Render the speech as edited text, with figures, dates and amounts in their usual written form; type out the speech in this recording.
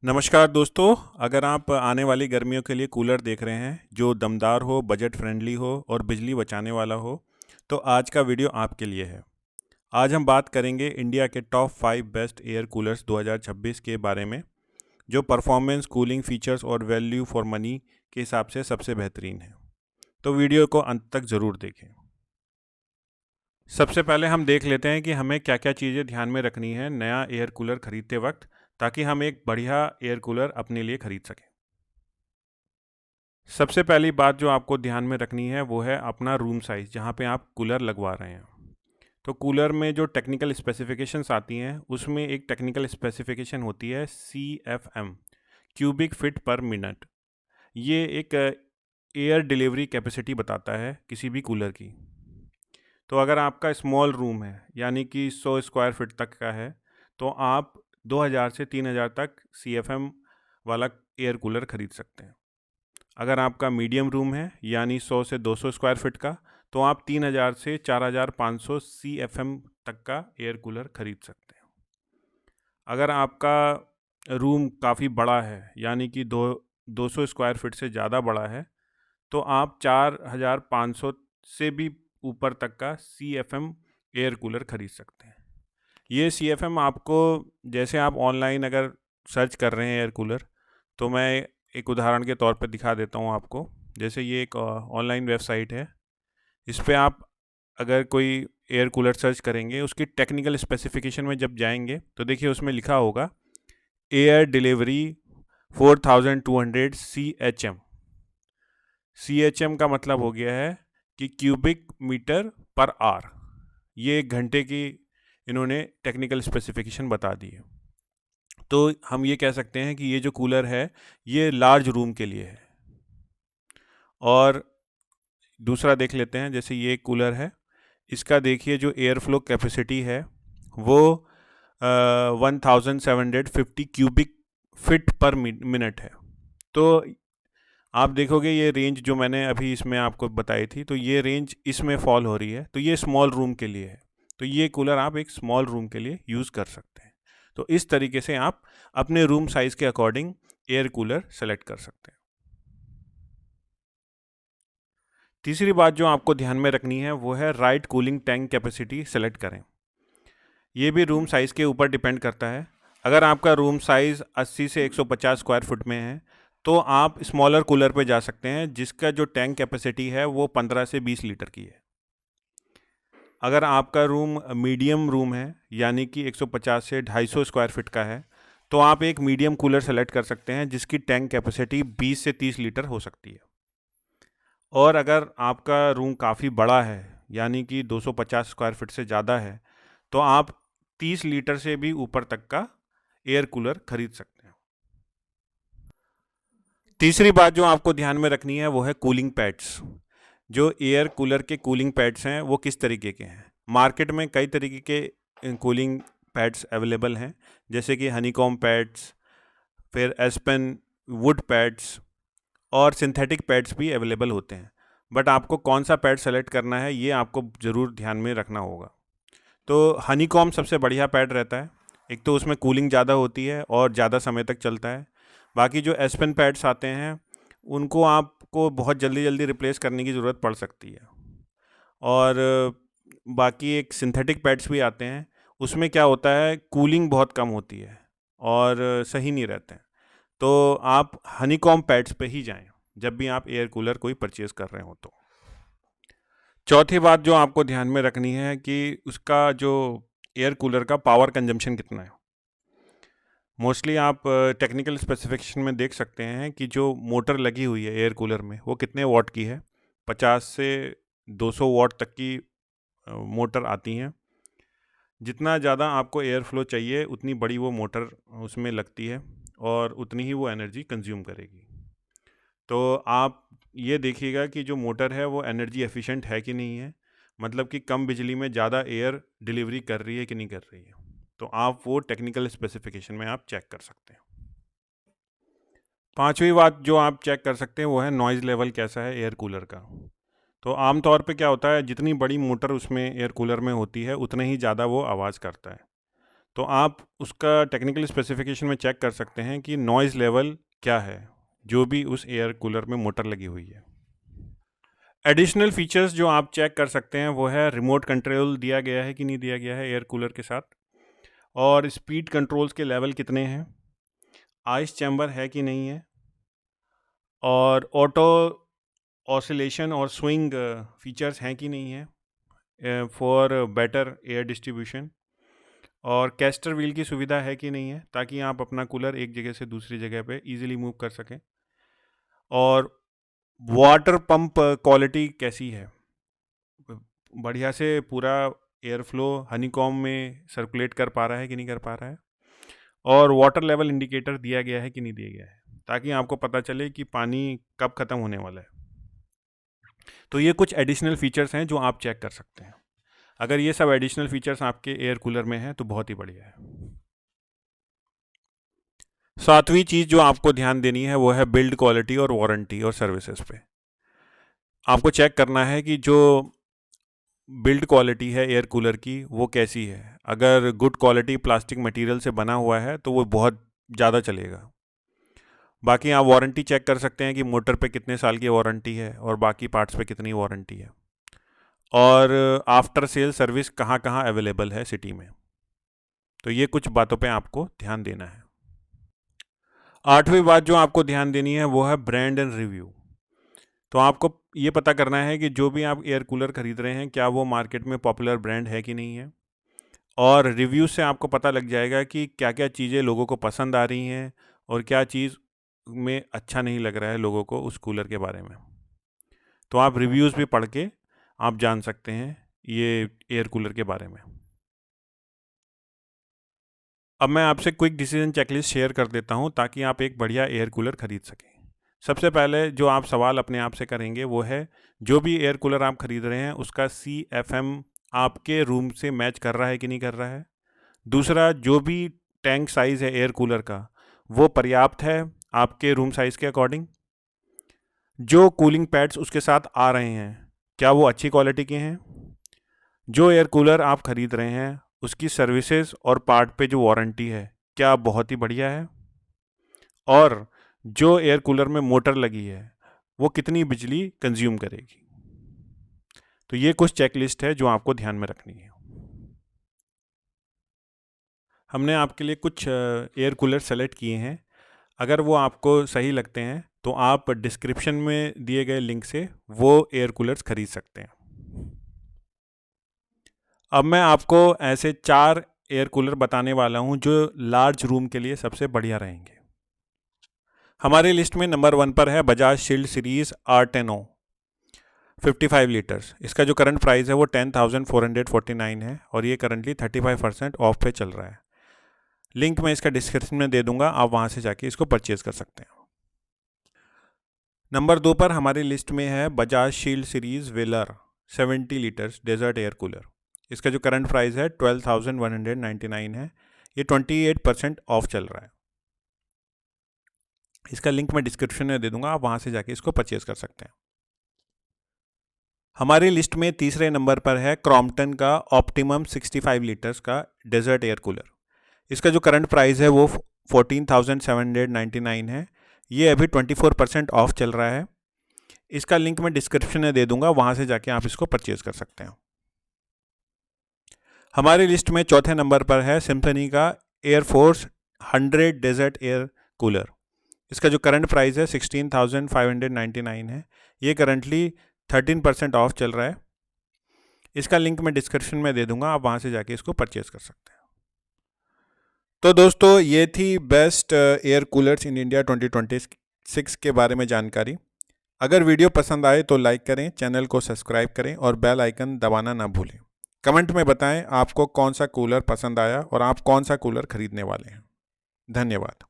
नमस्कार दोस्तों। अगर आप आने वाली गर्मियों के लिए कूलर देख रहे हैं जो दमदार हो, बजट फ्रेंडली हो और बिजली बचाने वाला हो, तो आज का वीडियो आपके लिए है। आज हम बात करेंगे इंडिया के टॉप 5 बेस्ट एयर कूलर्स 2026 के बारे में, जो परफॉर्मेंस, कूलिंग फीचर्स और वैल्यू फॉर मनी के हिसाब से सबसे बेहतरीन है। तो वीडियो को अंत तक ज़रूर देखें। सबसे पहले हम देख लेते हैं कि हमें क्या क्या चीज़ें ध्यान में रखनी है नया एयर कूलर खरीदते वक्त, ताकि हम एक बढ़िया एयर कूलर अपने लिए खरीद सकें। सबसे पहली बात जो आपको ध्यान में रखनी है वो है अपना रूम साइज़, जहाँ पे आप कूलर लगवा रहे हैं। तो कूलर में जो टेक्निकल स्पेसिफिकेशंस आती हैं, उसमें एक टेक्निकल स्पेसिफिकेशन होती है CFM, क्यूबिक फिट पर मिनट। ये एक एयर डिलीवरी कैपेसिटी बताता है किसी भी कूलर की। तो अगर आपका स्मॉल रूम है, यानी कि 100 स्क्वायर फीट तक का है, तो आप 2000 से 3000 तक CFM वाला एयर कूलर खरीद सकते हैं। अगर आपका मीडियम रूम है, यानी 100 से 200 स्क्वायर फीट का, तो आप 3000 से 4500 CFM तक का एयर कूलर खरीद सकते हैं। अगर आपका रूम काफ़ी बड़ा है, यानी कि 200 स्क्वायर फीट से ज़्यादा बड़ा है, तो आप 4500 से भी ऊपर तक का CFM एयर कूलर खरीद सकते हैं। ये CFM आपको, जैसे आप ऑनलाइन अगर सर्च कर रहे हैं एयर कूलर, तो मैं एक उदाहरण के तौर पर दिखा देता हूँ आपको। जैसे ये एक ऑनलाइन वेबसाइट है, इस पे आप अगर कोई एयर कूलर सर्च करेंगे, उसकी टेक्निकल स्पेसिफिकेशन में जब जाएंगे तो देखिए उसमें लिखा होगा एयर डिलीवरी 4200 CHM का मतलब हो गया है कि क्यूबिक मीटर पर आवर। ये एक घंटे की इन्होंने टेक्निकल स्पेसिफिकेशन बता दी है। तो हम ये कह सकते हैं कि ये जो कूलर है, ये लार्ज रूम के लिए है। और दूसरा देख लेते हैं, जैसे ये कूलर है, इसका देखिए जो एयर फ्लो कैपेसिटी है वो 1750 क्यूबिक फिट पर मिनट है। तो आप देखोगे ये रेंज जो मैंने अभी इसमें आपको बताई थी, तो ये रेंज इसमें फॉल हो रही है। तो ये स्मॉल रूम के लिए है, तो ये कूलर आप एक स्मॉल रूम के लिए यूज़ कर सकते हैं। तो इस तरीके से आप अपने रूम साइज़ के अकॉर्डिंग एयर कूलर सेलेक्ट कर सकते हैं। तीसरी बात जो आपको ध्यान में रखनी है वो है right cooling tank capacity select करें। ये भी रूम साइज़ के ऊपर डिपेंड करता है। अगर आपका रूम साइज़ 80 से 150 स्क्वायर फुट में है, तो आप स्मॉलर कूलर पे जा सकते हैं, जिसका जो टैंक कैपेसिटी है वो 15 से 20 लीटर की है। अगर आपका रूम मीडियम रूम है, यानी कि 150 से 250 स्क्वायर फीट का है, तो आप एक मीडियम कूलर सेलेक्ट कर सकते हैं, जिसकी टैंक कैपेसिटी 20 से 30 लीटर हो सकती है। और अगर आपका रूम काफ़ी बड़ा है, यानी कि 250 स्क्वायर फीट से ज़्यादा है, तो आप 30 लीटर से भी ऊपर तक का एयर कूलर खरीद सकते हैं। तीसरी बात जो आपको ध्यान में रखनी है वो है कूलिंग पैड्स। जो एयर कूलर के कूलिंग पैड्स हैं वो किस तरीके के हैं। मार्केट में कई तरीके के कूलिंग पैड्स अवेलेबल हैं, जैसे कि हनीकॉम पैड्स, फिर एस्पेन वुड पैड्स और सिंथेटिक पैड्स भी अवेलेबल होते हैं। बट आपको कौन सा पैड सेलेक्ट करना है ये आपको ज़रूर ध्यान में रखना होगा। तो हनीकॉम सबसे बढ़िया पैड रहता है। एक तो उसमें कूलिंग ज़्यादा होती है और ज़्यादा समय तक चलता है। बाकी जो एस्पेन पैड्स आते हैं, उनको आपको बहुत जल्दी जल्दी रिप्लेस करने की ज़रूरत पड़ सकती है। और बाकी एक सिंथेटिक पैड्स भी आते हैं, उसमें क्या होता है, कूलिंग बहुत कम होती है और सही नहीं रहते हैं। तो आप हनीकॉम पैड्स पे ही जाएं जब भी आप एयर कूलर कोई परचेज कर रहे हो। तो चौथी बात जो आपको ध्यान में रखनी है कि उसका जो एयर कूलर का पावर कंजम्पशन कितना है। मोस्टली आप टेक्निकल स्पेसिफिकेशन में देख सकते हैं कि जो मोटर लगी हुई है एयर कूलर में वो कितने वॉट की है। 50 से 200 वॉट तक की मोटर आती हैं। जितना ज़्यादा आपको एयर फ्लो चाहिए, उतनी बड़ी वो मोटर उसमें लगती है और उतनी ही वो एनर्जी कंज्यूम करेगी। तो आप ये देखिएगा कि जो मोटर है वो एनर्जी एफिशिएंट है कि नहीं है, मतलब कि कम बिजली में ज़्यादा एयर डिलीवरी कर रही है कि नहीं कर रही है। तो आप वो टेक्निकल स्पेसिफिकेशन में आप चेक कर सकते हैं। पांचवी बात जो आप चेक कर सकते हैं वो है नॉइज़ लेवल कैसा है एयर कूलर का। तो आमतौर पे क्या होता है, जितनी बड़ी मोटर उसमें एयर कूलर में होती है, उतने ही ज़्यादा वो आवाज़ करता है। तो आप उसका टेक्निकल स्पेसिफिकेशन में चेक कर सकते हैं कि नॉइज़ लेवल क्या है जो भी उस एयर कूलर में मोटर लगी हुई है। एडिशनल फीचर्स जो आप चेक कर सकते हैं वो है रिमोट कंट्रोल दिया गया है कि नहीं दिया गया है एयर कूलर के साथ, और स्पीड कंट्रोल्स के लेवल कितने हैं, आइस चैम्बर है कि नहीं है, और ऑटो ऑसिलेशन और स्विंग फीचर्स हैं कि नहीं है फॉर बेटर एयर डिस्ट्रीब्यूशन, और कैस्टर व्हील की सुविधा है कि नहीं है ताकि आप अपना कूलर एक जगह से दूसरी जगह पे इजीली मूव कर सकें, और वाटर पंप क्वालिटी कैसी है, बढ़िया से पूरा एयर फ्लो हनीकॉम में सर्कुलेट कर पा रहा है कि नहीं कर पा रहा है, और वाटर लेवल इंडिकेटर दिया गया है कि नहीं दिया गया है ताकि आपको पता चले कि पानी कब ख़त्म होने वाला है। तो ये कुछ एडिशनल फीचर्स हैं जो आप चेक कर सकते हैं। अगर ये सब एडिशनल फीचर्स आपके एयर कूलर में हैं तो बहुत ही बढ़िया है। सातवीं चीज़ जो आपको ध्यान देनी है वो है बिल्ड क्वालिटी और वारंटी और सर्विसेज पे। आपको चेक करना है कि जो बिल्ड क्वालिटी है एयर कूलर की वो कैसी है। अगर गुड क्वालिटी प्लास्टिक मटेरियल से बना हुआ है तो वो बहुत ज़्यादा चलेगा। बाकी आप वारंटी चेक कर सकते हैं कि मोटर पे कितने साल की वारंटी है और बाकी पार्ट्स पे कितनी वारंटी है, और आफ्टर सेल सर्विस कहाँ कहाँ अवेलेबल है सिटी में। तो ये कुछ बातों पे आपको ध्यान देना है। आठवीं बात जो आपको ध्यान देनी है वो है ब्रांड एंड रिव्यू। तो आपको ये पता करना है कि जो भी आप एयर कूलर खरीद रहे हैं क्या वो मार्केट में पॉपुलर ब्रांड है कि नहीं है, और रिव्यू से आपको पता लग जाएगा कि क्या क्या चीज़ें लोगों को पसंद आ रही हैं और क्या चीज़ में अच्छा नहीं लग रहा है लोगों को उस कूलर के बारे में। तो आप रिव्यूज़ भी पढ़ के आप जान सकते हैं ये एयर कूलर के बारे में। अब मैं आपसे क्विक डिसीजन चेकलिस्ट शेयर कर देता हूं ताकि आप एक बढ़िया एयर कूलर खरीद सकें। सबसे पहले जो आप सवाल अपने आप से करेंगे वो है जो भी एयर कूलर आप खरीद रहे हैं उसका CFM आपके रूम से मैच कर रहा है कि नहीं कर रहा है। दूसरा, जो भी टैंक साइज़ है एयर कूलर का वो पर्याप्त है आपके रूम साइज़ के अकॉर्डिंग। जो कूलिंग पैड्स उसके साथ आ रहे हैं क्या वो अच्छी क्वालिटी के हैं। जो एयर कूलर आप खरीद रहे हैं उसकी सर्विसेज और पार्ट पे जो वारंटी है क्या बहुत ही बढ़िया है, और जो एयर कूलर में मोटर लगी है वो कितनी बिजली कंज्यूम करेगी। तो ये कुछ चेकलिस्ट है जो आपको ध्यान में रखनी है। हमने आपके लिए कुछ एयर कूलर सेलेक्ट किए हैं। अगर वो आपको सही लगते हैं तो आप डिस्क्रिप्शन में दिए गए लिंक से वो एयर कूलर्स खरीद सकते हैं। अब मैं आपको ऐसे 4 एयर कूलर बताने वाला हूं जो लार्ज रूम के लिए सबसे बढ़िया रहेंगे। हमारी लिस्ट में नंबर 1 पर है Bajaj shield series R10O 55 litres. इसका जो करंट प्राइस है वो 10,449 है और ये करंटली 35% ऑफ पे चल रहा है। लिंक मैं इसका डिस्क्रिप्शन में दे दूंगा, आप वहां से जाके इसको परचेज कर सकते हैं। नंबर 2 पर हमारी लिस्ट में है बजाज शील्ड सीरीज वेलर 70 लीटर्स डेजर्ट एयर कूलर। इसका जो करंट प्राइस है 12,199 है। ये 28% ऑफ चल रहा है। इसका लिंक मैं डिस्क्रिप्शन में दे दूंगा, आप वहां से जाके इसको परचेज कर सकते हैं। हमारी लिस्ट में तीसरे नंबर पर है क्रॉम्पटन का ऑप्टिमम 65 लीटर्स का डेजर्ट एयर कूलर। इसका जो करंट प्राइस है वो 14,799 है। ये अभी 24% ऑफ चल रहा है। इसका लिंक मैं डिस्क्रिप्शन में दे दूंगा, वहां से जाके आप इसको परचेज कर सकते हैं। हमारी लिस्ट में चौथे नंबर पर है सिम्फनी का एयरफोर्स 100 डेजर्ट एयर कूलर। इसका जो करंट प्राइस है 16,599 है। ये करंटली 13% ऑफ चल रहा है। इसका लिंक मैं डिस्क्रिप्शन में दे दूंगा, आप वहां से जाके इसको परचेज कर सकते हैं। तो दोस्तों ये थी best air coolers in India 2026 के बारे में जानकारी। अगर वीडियो पसंद आए तो लाइक करें, चैनल को सब्सक्राइब करें और बेल आइकन दबाना ना भूलें। कमेंट में बताएं आपको कौन सा कूलर पसंद आया और आप कौन सा कूलर खरीदने वाले हैं। धन्यवाद।